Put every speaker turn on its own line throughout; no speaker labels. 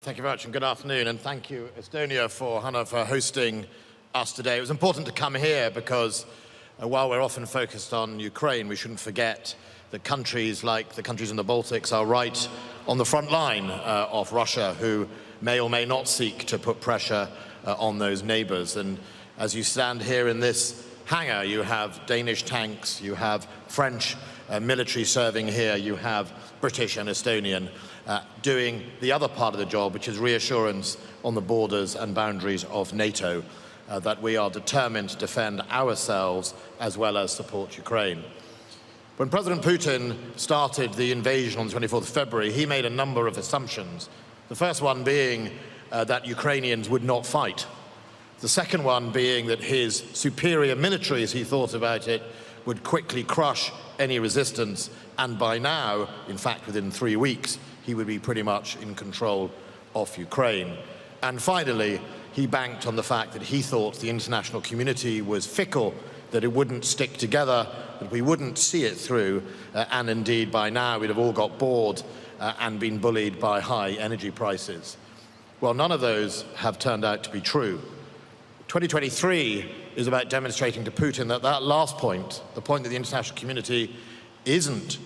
Thank you very much and good afternoon, and thank you, Estonia, for hosting us today. It was important to come here because while we're often focused on Ukraine, we shouldn't forget that countries like the countries in the Baltics are right on the front line of Russia, who may or may not seek to put pressure on those neighbors. And as you stand here in this hangar, you have Danish tanks, you have French military serving here, you have British and Estonian doing the other part of the job, which is reassurance on the borders and boundaries of NATO, that we are determined to defend ourselves as well as support Ukraine. When President Putin started the invasion on the 24th of February, he made a number of assumptions. The first one being that Ukrainians would not fight. The second one being that his superior military, as he thought about it, would quickly crush any resistance, and by now, in fact within 3 weeks, he would be pretty much in control of Ukraine. And finally, he banked on the fact that he thought the international community was fickle, that it wouldn't stick together, that we wouldn't see it through, and indeed by now we'd have all got bored and been bullied by high energy prices. Well, none of those have turned out to be true. 2023 is about demonstrating to Putin that that last point, the point that the international community isn't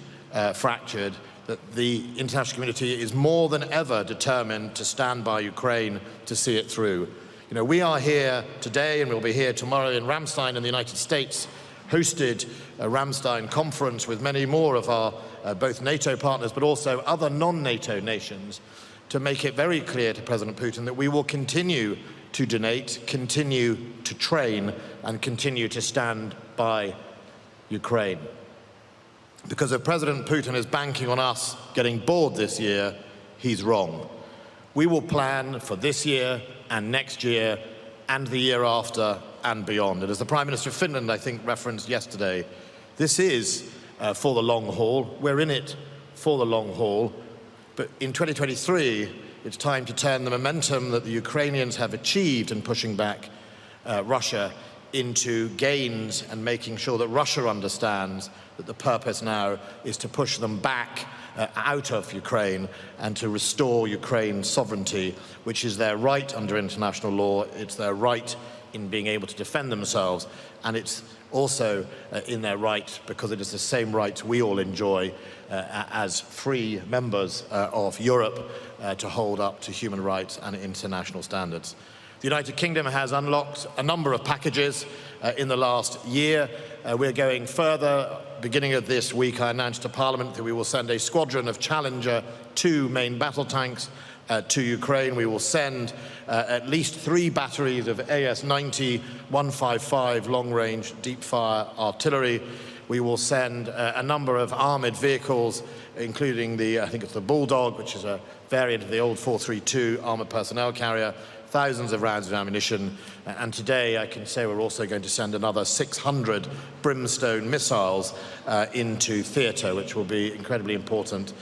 fractured, that the international community is more than ever determined to stand by Ukraine to see it through. You know, we are here today and we'll be here tomorrow in Ramstein in the United States, hosted a Ramstein conference with many more of our both NATO partners but also other non-NATO nations, to make it very clear to President Putin that we will continue to donate, continue to train and continue to stand by Ukraine. Because if President Putin is banking on us getting bored this year, he's wrong. We will plan for this year and next year and the year after and beyond. And as the Prime Minister of Finland, I think, referenced yesterday, this is for the long haul. We're in it for the long haul. But in 2023, it's time to turn the momentum that the Ukrainians have achieved in pushing back Russia into gains and making sure that Russia understands that the purpose now is to push them back out of Ukraine and to restore Ukraine's sovereignty, which is their right under international law. It's their right in being able to defend themselves, and it's also in their right because it is the same rights we all enjoy as free members of Europe to hold up to human rights and international standards. The United Kingdom has unlocked a number of packages in the last year. We're going further. Beginning of this week, I announced to Parliament that we will send a squadron of Challenger 2 main battle tanks to Ukraine. We will send at least 3 batteries of AS-90 155 long-range deep-fire artillery. We will send a number of armoured vehicles, including I think it's the Bulldog, which is a variant of the old 432 armoured personnel carrier, thousands of rounds of ammunition, and today I can say we're also going to send another 600 Brimstone missiles into theatre, which will be incredibly important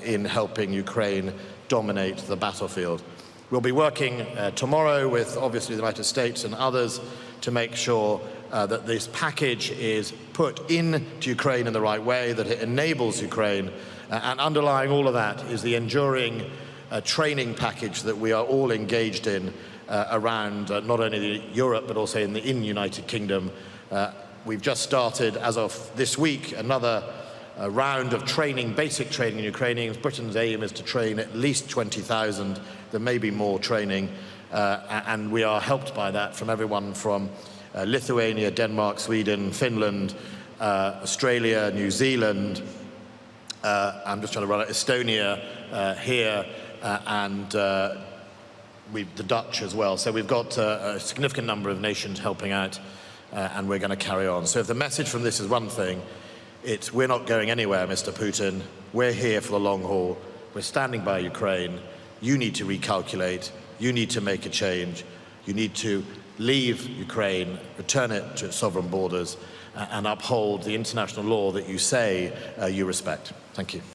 in helping Ukraine dominate the battlefield. We'll be working tomorrow with obviously the United States and others to make sure that this package is put into Ukraine in the right way, that it enables Ukraine, and underlying all of that is the enduring training package that we are all engaged in around not only Europe but also in the United Kingdom. We've just started, as of this week, another round of training, basic training in Ukrainians. Britain's aim is to train at least 20,000. There may be more training, and we are helped by that from everyone from Lithuania, Denmark, Sweden, Finland, Australia, New Zealand, I'm just trying to run it, Estonia here, and the Dutch as well. So we've got a significant number of nations helping out, and we're going to carry on. So if the message from this is one thing, it's we're not going anywhere, Mr Putin. We're here for the long haul. We're standing by Ukraine. You need to recalculate. You need to make a change. You need to leave Ukraine, return it to its sovereign borders, and uphold the international law that you say you respect. Thank you.